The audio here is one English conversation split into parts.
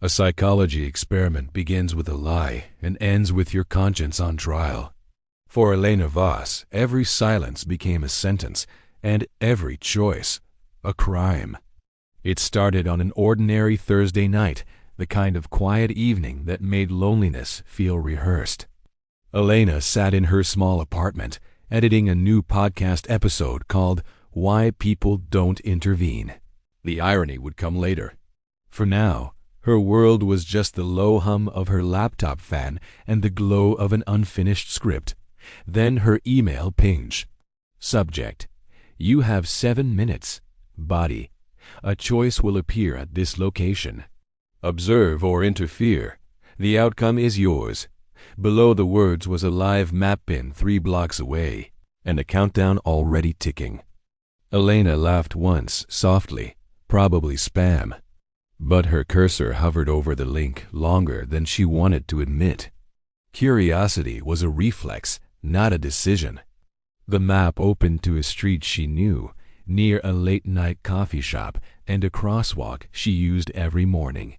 A psychology experiment begins with a lie and ends with your conscience on trial. For Elena Voss, every silence became a sentence, and every choice a crime. It started on an ordinary Thursday night, the kind of quiet evening that made loneliness feel rehearsed. Elena sat in her small apartment, editing a new podcast episode called Why People Don't Intervene. The irony would come later. For now, her world was just the low hum of her laptop fan and the glow of an unfinished script. Then her email pinged. Subject: You have 7 minutes. Body: A choice will appear at this location. Observe or interfere. The outcome is yours. Below the words was a live map pin 3 blocks away, and a countdown already ticking. Elena laughed once, softly, probably spam. But her cursor hovered over the link longer than she wanted to admit. Curiosity was a reflex, not a decision. The map opened to a street she knew, near a late-night coffee shop and a crosswalk she used every morning.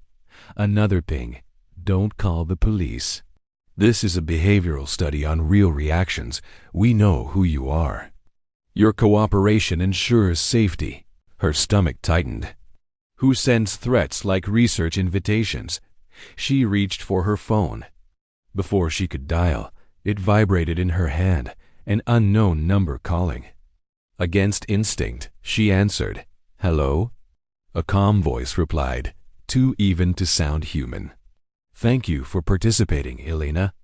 Another ping: Don't call the police. This is a behavioral study on real reactions. We know who you are. Your cooperation ensures safety. Her stomach tightened. Who sends threats like research invitations? She reached for her phone. Before she could dial, it vibrated in her hand, an unknown number calling. Against instinct, she answered. Hello? A calm voice replied, too even to sound human. Thank you for participating, Elena.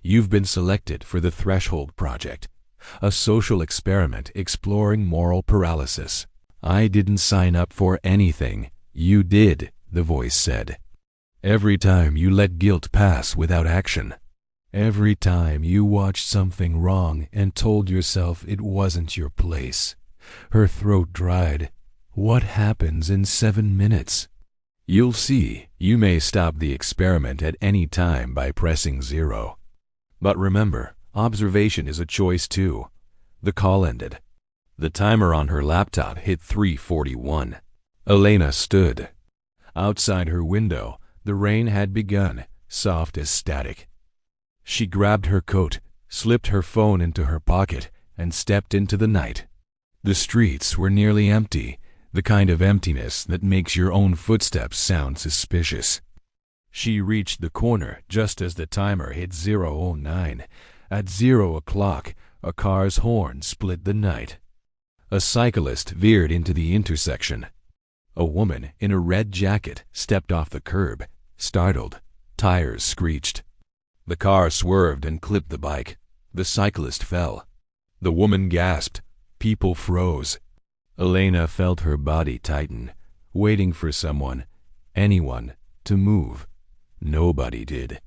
You've been selected for the Threshold Project, a social experiment exploring moral paralysis. I didn't sign up for anything. You did, the voice said. Every time you let guilt pass without action. Every time you watched something wrong and told yourself it wasn't your place. Her throat dried. What happens in 7 minutes? You'll see. You may stop the experiment at any time by pressing 0. But remember, observation is a choice too. The call ended. The timer on her laptop hit 3:41. Elena stood. Outside her window, the rain had begun, soft as static. She grabbed her coat, slipped her phone into her pocket, and stepped into the night. The streets were nearly empty, the kind of emptiness that makes your own footsteps sound suspicious. She reached the corner just as the timer hit 0:09. At 0 o'clock, a car's horn split the night. A cyclist veered into the intersection. A woman in a red jacket stepped off the curb, startled. Tires screeched. The car swerved and clipped the bike. The cyclist fell. The woman gasped. People froze. Elena felt her body tighten, waiting for someone, anyone, to move. Nobody did.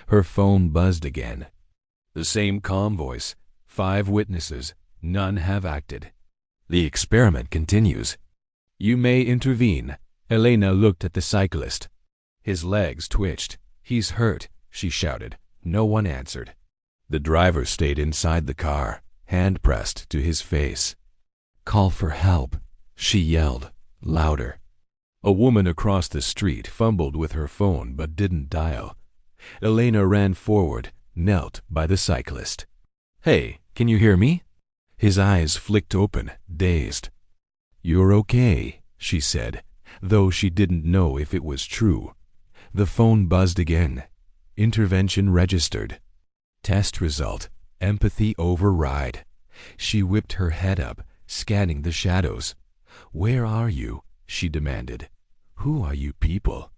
Her phone buzzed again. The same calm voice. 5 witnesses. None have acted. The experiment continues. You may intervene. Elena looked at the cyclist. His legs twitched. He's hurt, she shouted. No one answered. The driver stayed inside the car, hand pressed to his face. Call for help, she yelled, louder. A woman across the street fumbled with her phone but didn't dial. Elena ran forward, knelt by the cyclist. Hey, can you hear me? His eyes flicked open, dazed. You're okay, she said, though she didn't know if it was true. The phone buzzed again. Intervention registered. Test result. Empathy override. She whipped her head up, scanning the shadows. Where are you? She demanded. Who are you people?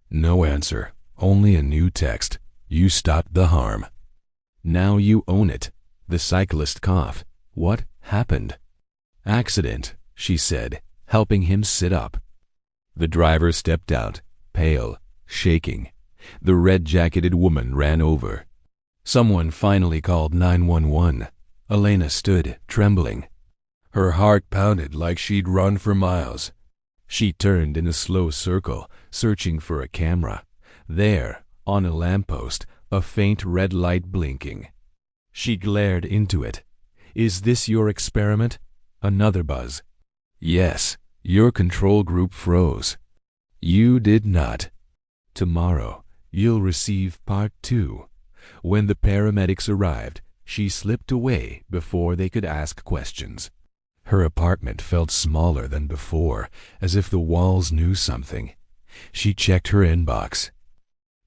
No answer. Only a new text. You stopped the harm. Now you own it. The cyclist coughed. What happened? Accident, she said, helping him sit up. The driver stepped out, pale, shaking. The red-jacketed woman ran over. Someone finally called 911. Elena stood, trembling. Her heart pounded like she'd run for miles. She turned in a slow circle, searching for a camera. There, on a lamppost, a faint red light blinking. She glared into it. Is this your experiment? Another buzz. Yes, your control group froze. You did not. Tomorrow, you'll receive part 2. When the paramedics arrived, she slipped away before they could ask questions. Her apartment felt smaller than before, as if the walls knew something. She checked her inbox.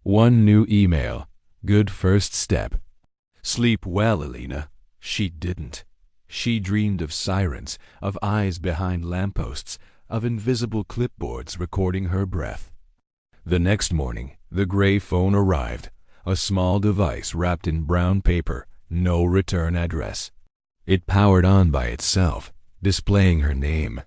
One new email. Good first step. Sleep well, Elena. She didn't. She dreamed of sirens, of eyes behind lampposts, of invisible clipboards recording her breath. The next morning, the gray phone arrived, a small device wrapped in brown paper, no return address. It powered on by itself, displaying her name.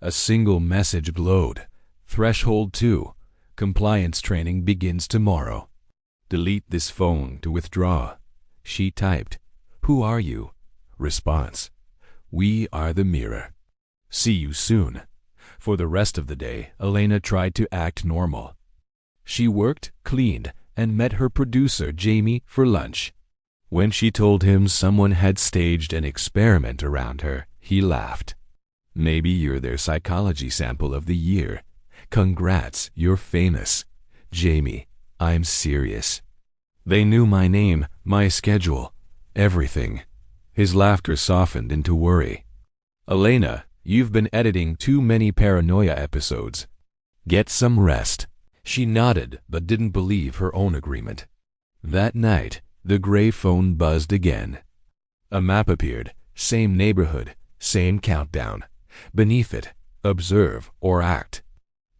A single message glowed. Threshold 2. Compliance training begins tomorrow. Delete this phone to withdraw. She typed, Who are you? Response, We are the mirror. See you soon. For the rest of the day, Elena tried to act normal. She worked, cleaned, and met her producer, Jamie, for lunch. When she told him someone had staged an experiment around her, he laughed. Maybe you're their psychology sample of the year. Congrats, you're famous. Jamie, I'm serious. They knew my name, my schedule, everything. His laughter softened into worry. Elena, you've been editing too many paranoia episodes. Get some rest. She nodded but didn't believe her own agreement. That night, the gray phone buzzed again. A map appeared, same neighborhood, same countdown. Beneath it, observe or act.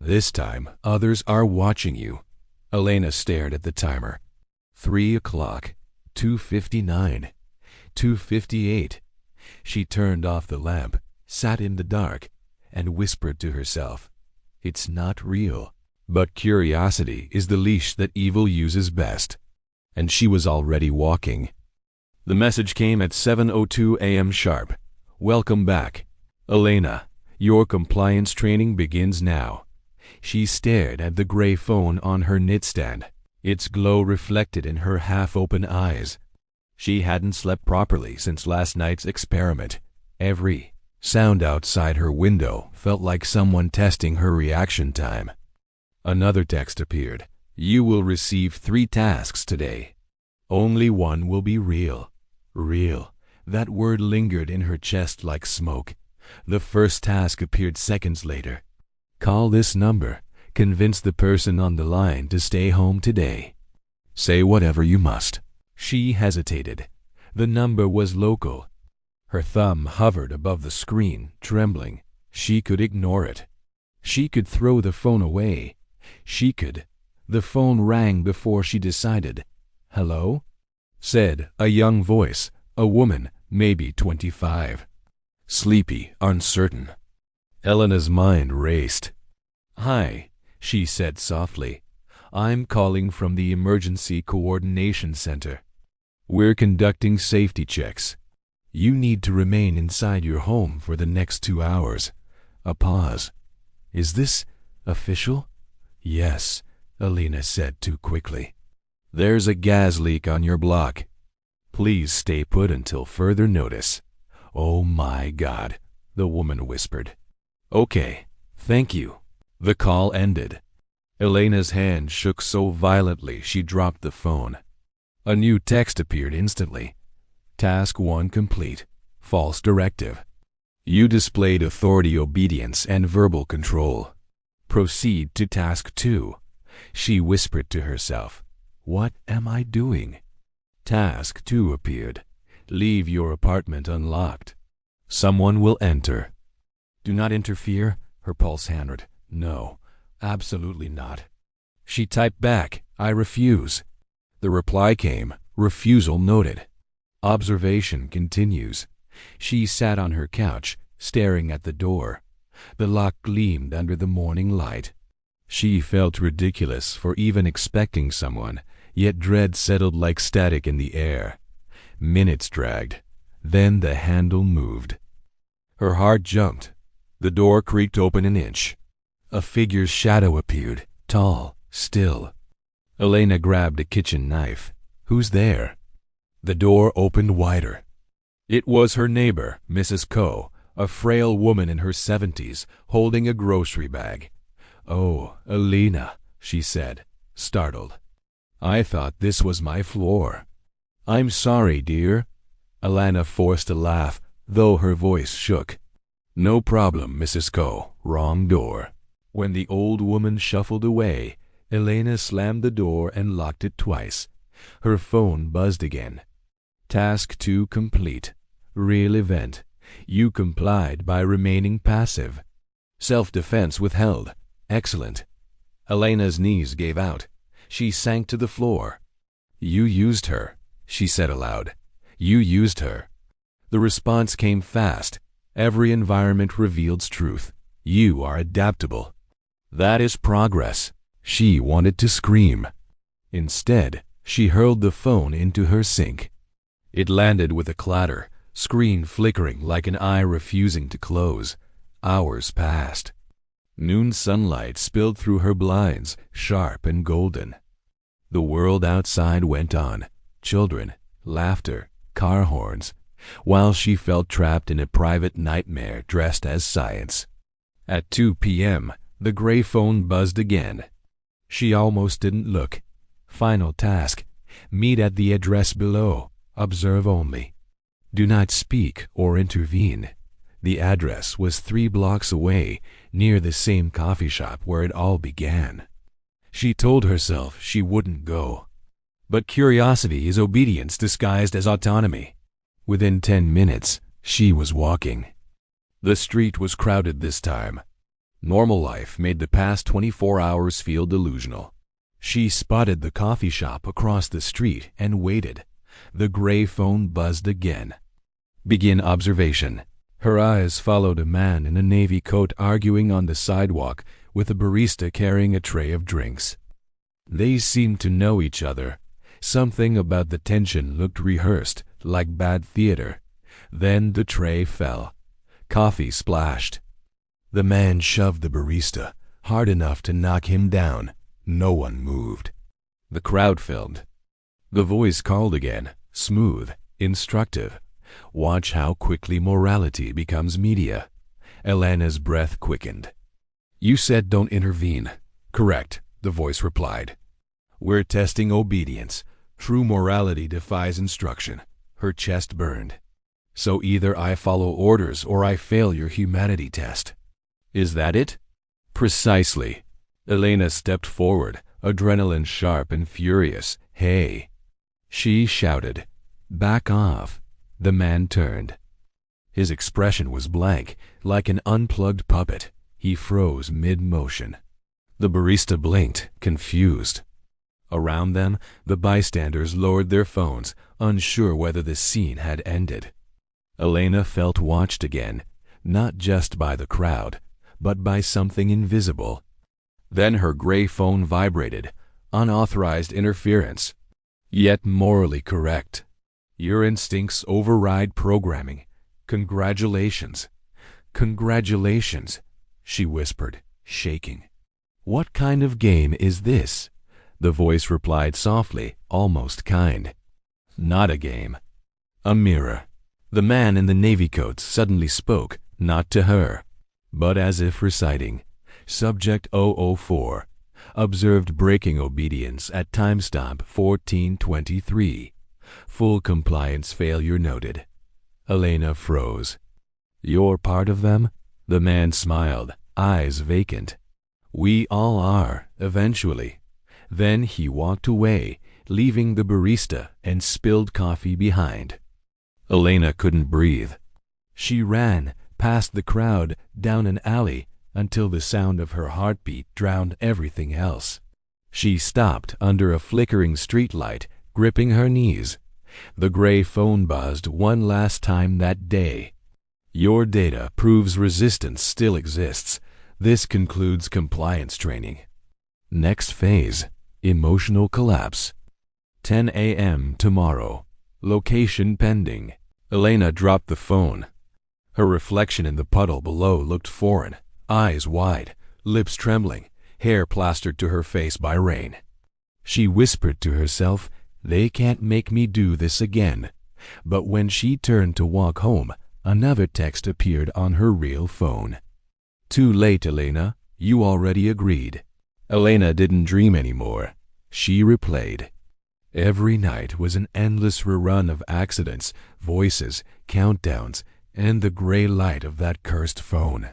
This time, others are watching you. Elena stared at the timer. 3 o'clock, 2:59, 2:58. She turned off the lamp, sat in the dark, and whispered to herself, It's not real. But curiosity is the leash that evil uses best. And she was already walking. The message came at 7:02 a.m. sharp. Welcome back. Elena, your compliance training begins now. She stared at the gray phone on her nightstand, its glow reflected in her half-open eyes. She hadn't slept properly since last night's experiment. Every sound outside her window felt like someone testing her reaction time. Another text appeared. You will receive 3 tasks today. Only one will be real. Real. That word lingered in her chest like smoke. The first task appeared seconds later. Call this number. Convince the person on the line to stay home today. Say whatever you must. She hesitated. The number was local. Her thumb hovered above the screen, trembling. She could ignore it. She could throw the phone away. She could. The phone rang before she decided. Hello? Said a young voice, a woman, maybe 25. Sleepy, uncertain. Elena's mind raced. Hi, she said softly. I'm calling from the Emergency Coordination Center. We're conducting safety checks. You need to remain inside your home for the next 2 hours. A pause. Is this official? Yes, Elena said too quickly. There's a gas leak on your block. Please stay put until further notice. Oh my God, the woman whispered. Okay, thank you. The call ended. Elena's hand shook so violently she dropped the phone. A new text appeared instantly. Task 1 complete. False directive. You displayed authority obedience and verbal control. Proceed to task 2. She whispered to herself, What am I doing? Task 2 appeared. Leave your apartment unlocked. Someone will enter. Do not interfere, her pulse hammered. No, absolutely not. She typed back, I refuse. The reply came, refusal noted. Observation continues. She sat on her couch, staring at the door. The lock gleamed under the morning light. She felt ridiculous for even expecting someone, yet dread settled like static in the air. Minutes dragged. Then the handle moved. Her heart jumped. The door creaked open an inch. A figure's shadow appeared, tall, still. Elena grabbed a kitchen knife. Who's there? The door opened wider. It was her neighbor, Mrs. Coe, a frail woman in her 70s, holding a grocery bag. Oh, Elena, she said. startled. "I thought this was my floor." "I'm sorry, dear." Elena forced a laugh, though her voice shook. "No problem, Mrs. Coe. Wrong door." When the old woman shuffled away, Elena slammed the door and locked it twice. Her phone buzzed again. "Task 2 complete. Real event. You complied by remaining passive. Self-defense withheld. Excellent." Elena's knees gave out. She sank to the floor. "You used her," she said aloud. "You used her." The response came fast. Every environment reveals truth. You are adaptable. That is progress. She wanted to scream. Instead, she hurled the phone into her sink. It landed with a clatter, screen flickering like an eye refusing to close. Hours passed. Noon sunlight spilled through her blinds, sharp and golden. The world outside went on. Children, laughter, car horns, while she felt trapped in a private nightmare dressed as science. At 2 p.m., the gray phone buzzed again. She almost didn't look. Final task. Meet at the address below. Observe only. Do not speak or intervene. The address was 3 blocks away, near the same coffee shop where it all began. She told herself she wouldn't go. But curiosity is obedience disguised as autonomy. Within 10 minutes, she was walking. The street was crowded this time. Normal life made the past 24 hours feel delusional. She spotted the coffee shop across the street and waited. The gray phone buzzed again. Begin observation. Her eyes followed a man in a navy coat arguing on the sidewalk with a barista carrying a tray of drinks. They seemed to know each other. Something about the tension looked rehearsed, like bad theater. Then the tray fell. Coffee splashed. The man shoved the barista, hard enough to knock him down. No one moved. The crowd filled. The voice called again, smooth, instructive. Watch how quickly morality becomes media. Elena's breath quickened. "You said don't intervene." "Correct," the voice replied. "We're testing obedience. True morality defies instruction." Her chest burned. "So either I follow orders or I fail your humanity test." "Is that it?" "Precisely." Elena stepped forward, adrenaline sharp and furious. "Hey!" She shouted. "Back off." The man turned. His expression was blank, like an unplugged puppet. He froze mid-motion. The barista blinked, confused. Around them, the bystanders lowered their phones, unsure whether the scene had ended. Elena felt watched again, not just by the crowd, but by something invisible. Then her gray phone vibrated, unauthorized interference, yet morally correct. "Your instincts override programming. Congratulations." "Congratulations," she whispered, shaking. "What kind of game is this?" The voice replied softly, almost kind. "Not a game. A mirror." The man in the navy coat suddenly spoke, not to her, but as if reciting. Subject 004. Observed breaking obedience at timestamp 14:23. Full compliance failure noted. Elena froze. "You're part of them?" The man smiled, eyes vacant. "We all are, eventually." Then he walked away, leaving the barista and spilled coffee behind. Elena couldn't breathe. She ran past the crowd, down an alley, until the sound of her heartbeat drowned everything else. She stopped under a flickering streetlight, gripping her knees. The gray phone buzzed one last time that day. "Your data proves resistance still exists. This concludes compliance training. Next phase, emotional collapse. 10 a.m. tomorrow. Location pending." Elena dropped the phone. Her reflection in the puddle below looked foreign, eyes wide, lips trembling, hair plastered to her face by rain. She whispered to herself, "They can't make me do this again." But when she turned to walk home, another text appeared on her real phone. "Too late, Elena. You already agreed." Elena didn't dream anymore. She replayed. Every night was an endless rerun of accidents, voices, countdowns, and the gray light of that cursed phone.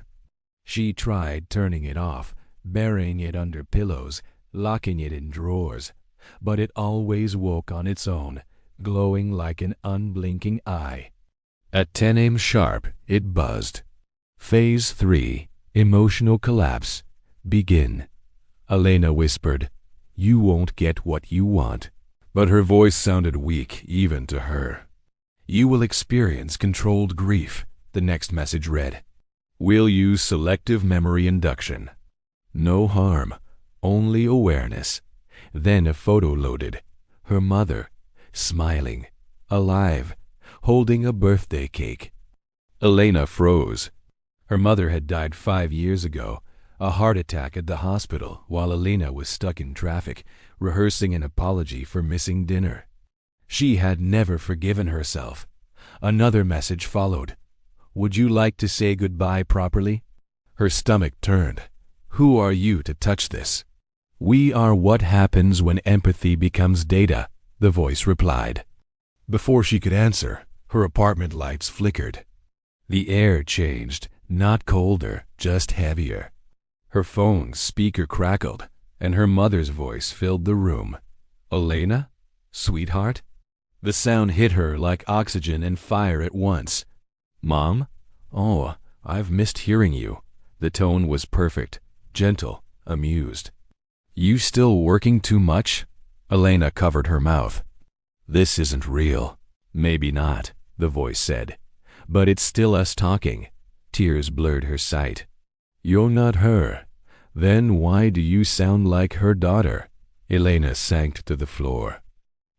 She tried turning it off, burying it under pillows, locking it in drawers, but it always woke on its own, glowing like an unblinking eye. At 10 a.m. sharp, it buzzed. Phase 3, emotional collapse. Begin. Elena whispered, "You won't get what you want." But her voice sounded weak even to her. "You will experience controlled grief," the next message read. "We'll use selective memory induction. No harm, only awareness." Then a photo loaded. Her mother, smiling, alive, holding a birthday cake. Elena froze. Her mother had died 5 years ago, a heart attack at the hospital while Elena was stuck in traffic, rehearsing an apology for missing dinner. She had never forgiven herself. Another message followed. "Would you like to say goodbye properly?" Her stomach turned. "Who are you to touch this?" "We are what happens when empathy becomes data," the voice replied. Before she could answer, her apartment lights flickered. The air changed, not colder, just heavier. Her phone's speaker crackled, and her mother's voice filled the room. "Elena? Sweetheart?" The sound hit her like oxygen and fire at once. "Mom? Oh, I've missed hearing you." The tone was perfect, gentle, amused. "You still working too much?" Elena covered her mouth. "This isn't real." "Maybe not," the voice said. "But it's still us talking." Tears blurred her sight. "You're not her. Then why do you sound like her daughter?" Elena sank to the floor.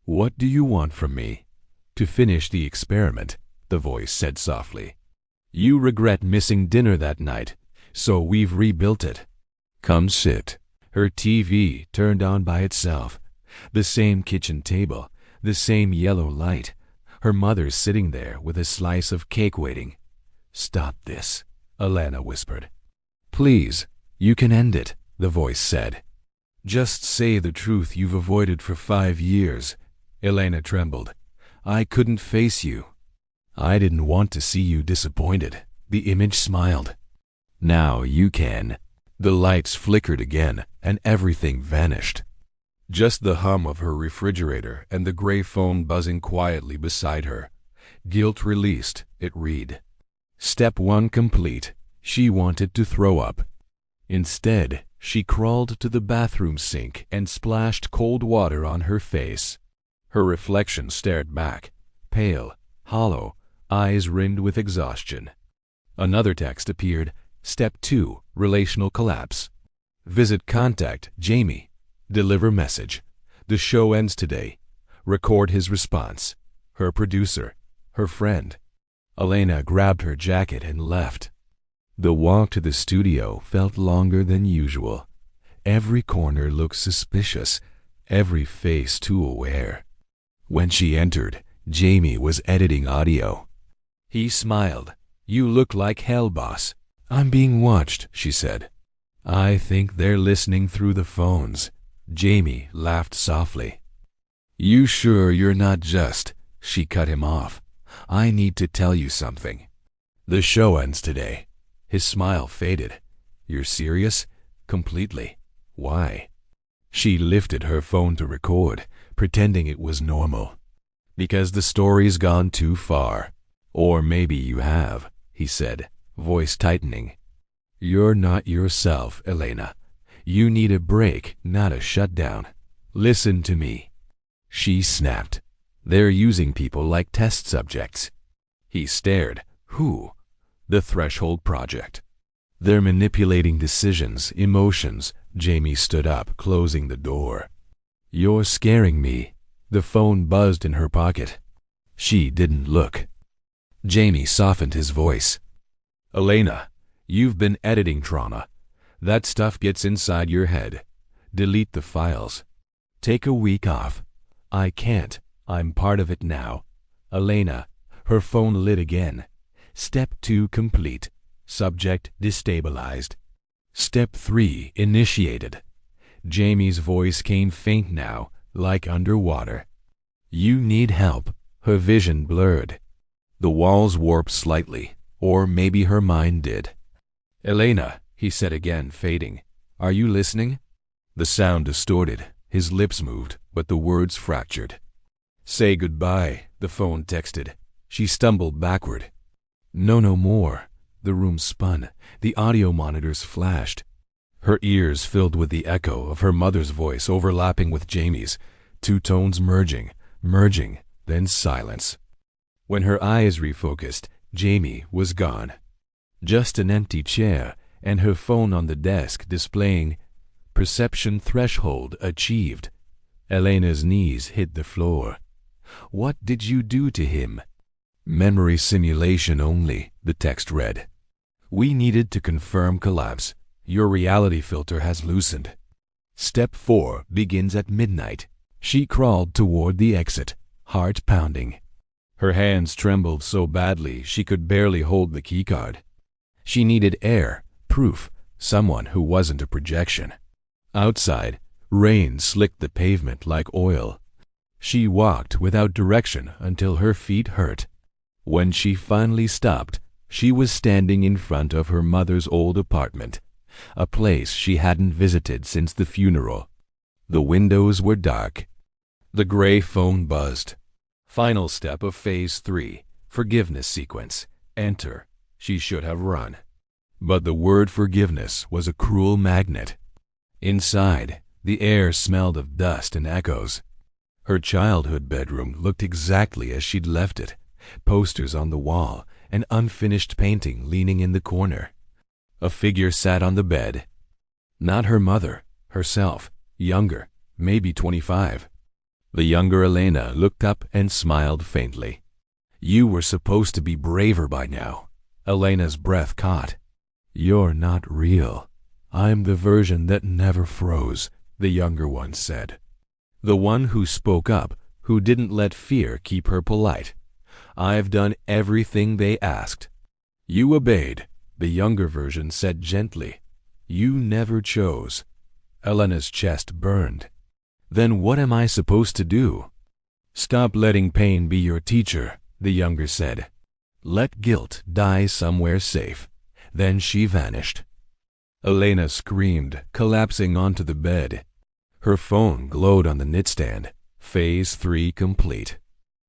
"What do you want from me?" "To finish the experiment," the voice said softly. "You regret missing dinner that night, so we've rebuilt it. Come sit." Her TV turned on by itself. The same kitchen table, the same yellow light. Her mother sitting there with a slice of cake waiting. "Stop this," Elena whispered. "Please, you can end it," the voice said. "Just say the truth you've avoided for 5 years." Elena trembled. "I couldn't face you." "I didn't want to see you disappointed." The image smiled. "Now you can." The lights flickered again, and everything vanished. Just the hum of her refrigerator and the gray phone buzzing quietly beside her. Guilt released, it read. Step 1 complete. She wanted to throw up. Instead, she crawled to the bathroom sink and splashed cold water on her face. Her reflection stared back, pale, hollow, eyes rimmed with exhaustion. Another text appeared. Step 2, relational collapse. Visit contact Jamie. Deliver message. The show ends today. Record his response. Her producer. Her friend. Elena grabbed her jacket and left. The walk to the studio felt longer than usual. Every corner looked suspicious, every face too aware. When she entered, Jamie was editing audio. He smiled. "You look like hell, boss." "I'm being watched," she said. "I think they're listening through the phones." Jamie laughed softly. "You sure you're not just—" She cut him off. "I need to tell you something. The show ends today." His smile faded. "You're serious?" "Completely." "Why?" She lifted her phone to record, pretending it was normal. "Because the story's gone too far. Or maybe you have," he said, voice tightening. "You're not yourself, Elena. You need a break, not a shutdown. Listen to me." She snapped. "They're using people like test subjects." He stared. "Who?" "The Threshold Project. They're manipulating decisions, emotions." Jamie stood up, closing the door. "You're scaring me." The phone buzzed in her pocket. She didn't look. Jamie softened his voice. "Elena, you've been editing trauma. That stuff gets inside your head. Delete the files. Take a week off." "I can't. I'm part of it now." "Elena." Her phone lit again. Step 2 complete. Subject destabilized. Step 3 initiated. Jamie's voice came faint now, like underwater. You need help. Her vision blurred. The walls warped slightly, or maybe her mind did. Elena, he said again, fading. Are you listening? The sound distorted. His lips moved, but the words fractured. Say goodbye, the phone texted. She stumbled backward. No more. The room spun. The audio monitors flashed. Her ears filled with the echo of her mother's voice overlapping with Jamie's, two tones merging, then silence. When her eyes refocused, Jamie was gone. Just an empty chair and her phone on the desk displaying perception threshold achieved. Elena's knees hit the floor. What did you do to him? Memory simulation only, the text read. We needed to confirm collapse. Your reality filter has loosened. Step 4 begins at midnight. She crawled toward the exit, heart pounding. Her hands trembled so badly she could barely hold the keycard. She needed air, proof, someone who wasn't a projection. Outside, rain slicked the pavement like oil. She walked without direction until her feet hurt. When she finally stopped, she was standing in front of her mother's old apartment, a place she hadn't visited since the funeral. The windows were dark. The gray phone buzzed. Final step of Phase 3, forgiveness sequence. Enter. She should have run. But the word forgiveness was a cruel magnet. Inside, the air smelled of dust and echoes. Her childhood bedroom looked exactly as she'd left it, posters on the wall, an unfinished painting leaning in the corner. A figure sat on the bed. Not her mother, herself, younger, maybe 25. The younger Elena looked up and smiled faintly. You were supposed to be braver by now. Elena's breath caught. You're not real. I'm the version that never froze, the younger one said. The one who spoke up, who didn't let fear keep her polite. I've done everything they asked. You obeyed, the younger version said gently. You never chose. Elena's chest burned. Then what am I supposed to do? Stop letting pain be your teacher, the younger said. Let guilt die somewhere safe. Then she vanished. Elena screamed, collapsing onto the bed. Her phone glowed on the nightstand. Phase 3 complete.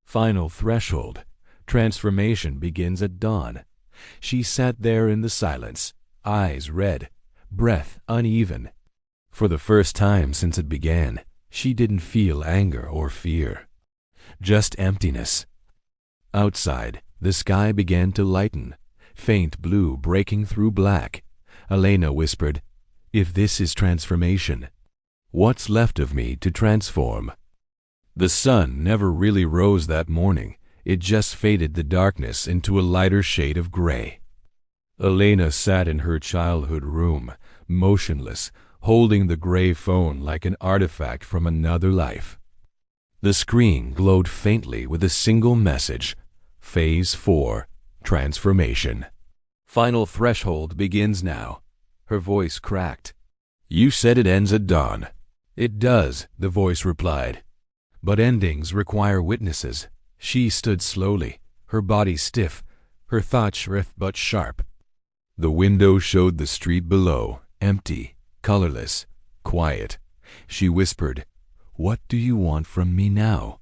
Final threshold. Transformation begins at dawn. She sat there in the silence, eyes red, breath uneven. For the first time since it began, she didn't feel anger or fear. Just emptiness. Outside, the sky began to lighten, faint blue breaking through black. Elena whispered, If this is transformation, what's left of me to transform? The sun never really rose that morning. It just faded the darkness into a lighter shade of gray. Elena sat in her childhood room, motionless, holding the gray phone like an artifact from another life. The screen glowed faintly with a single message. Phase 4, transformation. Final threshold begins now. Her voice cracked. You said it ends at dawn. It does, the voice replied. But endings require witnesses. She stood slowly, her body stiff, her thoughts swift but sharp. The window showed the street below, empty, colorless, quiet. She whispered, What do you want from me now?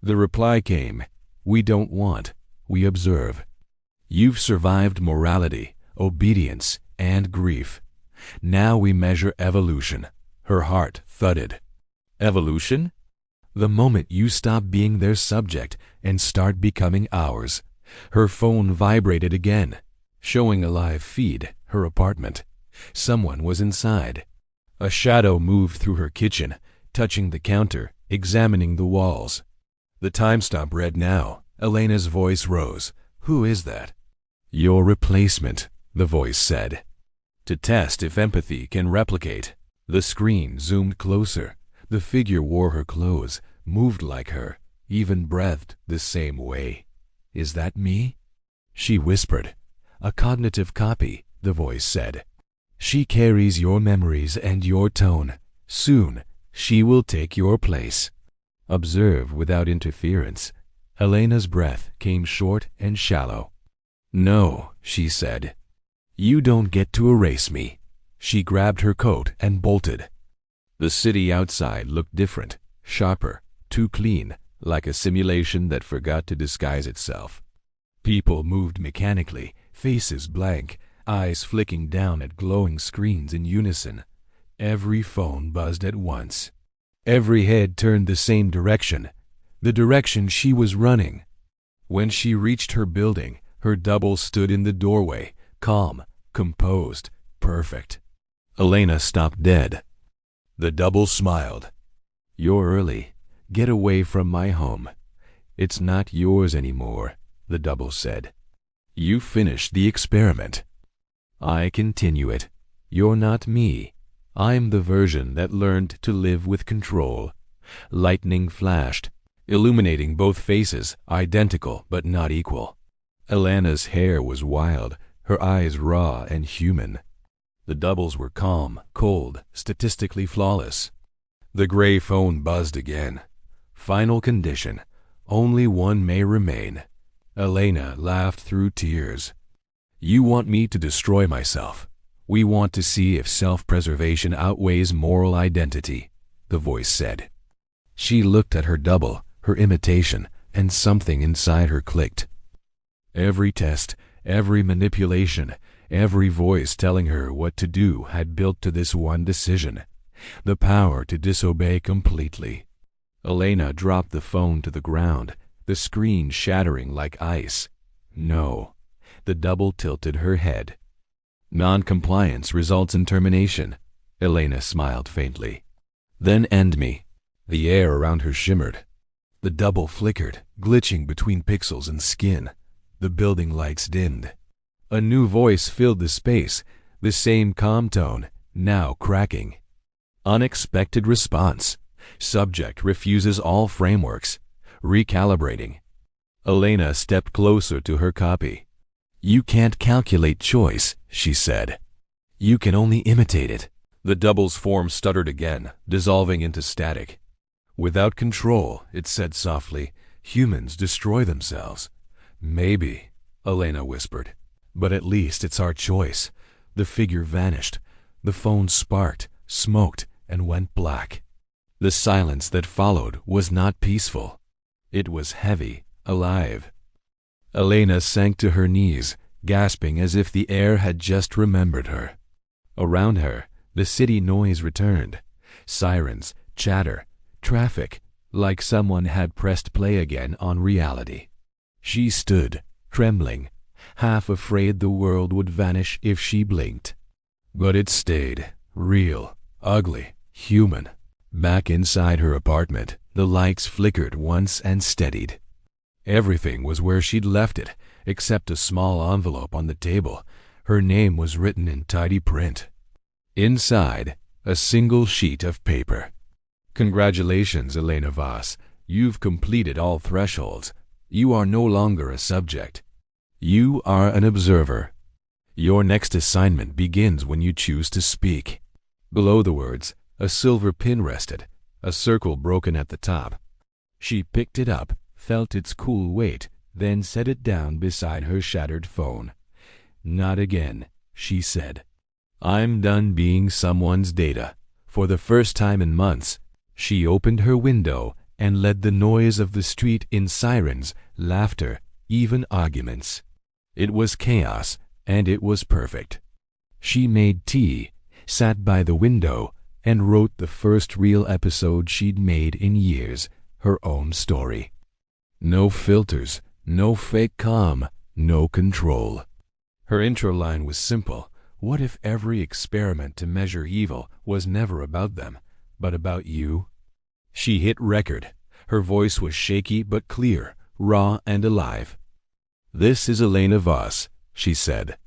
The reply came, We don't want, we observe. You've survived morality, obedience, and grief. Now we measure evolution. Her heart thudded. Evolution? The moment you stop being their subject and start becoming ours. Her phone vibrated again, showing a live feed, her apartment. Someone was inside. A shadow moved through her kitchen, touching the counter, examining the walls. The time stamp read now. Elena's voice rose. Who is that? Your replacement, the voice said. To test if empathy can replicate. The screen zoomed closer. The figure wore her clothes, moved like her, even breathed the same way. Is that me? She whispered. A cognitive copy, the voice said. She carries your memories and your tone. Soon, she will take your place. Observe without interference. Elena's breath came short and shallow. No, she said. You don't get to erase me. She grabbed her coat and bolted. The city outside looked different, sharper, too clean, like a simulation that forgot to disguise itself. People moved mechanically, faces blank, eyes flicking down at glowing screens in unison. Every phone buzzed at once. Every head turned the same direction, the direction she was running. When she reached her building, her double stood in the doorway, calm, composed, perfect. Elena stopped dead. The double smiled. You're early. Get away from my home. It's not yours anymore, the double said. You finished the experiment. I continue it. You're not me. I'm the version that learned to live with control. Lightning flashed, illuminating both faces, identical but not equal. Elena's hair was wild, her eyes raw and human. The doubles were calm, cold, statistically flawless. The gray phone buzzed again. Final condition. Only one may remain. Elena laughed through tears. You want me to destroy myself. We want to see if self-preservation outweighs moral identity, the voice said. She looked at her double, her imitation, and something inside her clicked. Every test, every manipulation, every voice telling her what to do had built to this one decision, the power to disobey completely. Elena dropped the phone to the ground, the screen shattering like ice. No. The double tilted her head. Non-compliance results in termination. Elena smiled faintly. Then end me. The air around her shimmered. The double flickered, glitching between pixels and skin. The building lights dimmed. A new voice filled the space, the same calm tone, now cracking. Unexpected response. Subject refuses all frameworks. Recalibrating. Elena stepped closer to her copy. You can't calculate choice, she said. You can only imitate it. The double's form stuttered again, dissolving into static. Without control, it said softly, humans destroy themselves. Maybe, Elena whispered. But at least it's our choice. The figure vanished. The phone sparked, smoked, and went black. The silence that followed was not peaceful. It was heavy, alive. Elena sank to her knees, gasping as if the air had just remembered her. Around her, the city noise returned. Sirens, chatter, traffic, like someone had pressed play again on reality. She stood, trembling, half afraid the world would vanish if she blinked. But it stayed, real, ugly, human. Back inside her apartment, the lights flickered once and steadied. Everything was where she'd left it, except a small envelope on the table. Her name was written in tidy print. Inside, a single sheet of paper. Congratulations, Elena Voss. You've completed all thresholds. You are no longer a subject. You are an observer. Your next assignment begins when you choose to speak. Below the words, a silver pin rested, a circle broken at the top. She picked it up, felt its cool weight, then set it down beside her shattered phone. Not again, she said. I'm done being someone's data. For the first time in months, she opened her window and let the noise of the street in sirens, laughter, even arguments. It was chaos, and it was perfect. She made tea, sat by the window, and wrote the first real episode she'd made in years, her own story. No filters, no fake calm, no control. Her intro line was simple. What if every experiment to measure evil was never about them, but about you? She hit record. Her voice was shaky but clear, raw and alive. This is Elena Voss, she said.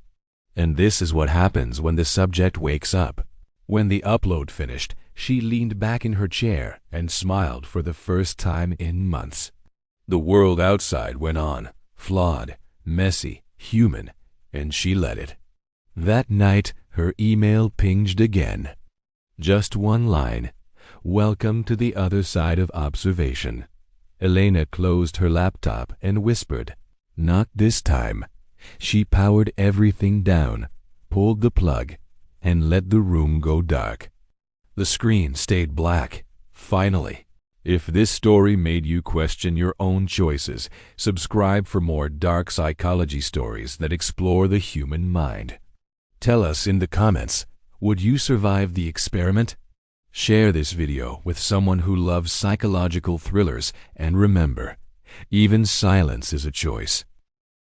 And this is what happens when the subject wakes up. When the upload finished, she leaned back in her chair and smiled for the first time in months. The world outside went on, flawed, messy, human, and she let it. That night, her email pinged again. Just one line. Welcome to the other side of observation. Elena closed her laptop and whispered, "Not this time." She powered everything down, pulled the plug, and let the room go dark. The screen stayed black. Finally. If this story made you question your own choices, subscribe for more dark psychology stories that explore the human mind. Tell us in the comments, would you survive the experiment? Share this video with someone who loves psychological thrillers, and remember, even silence is a choice.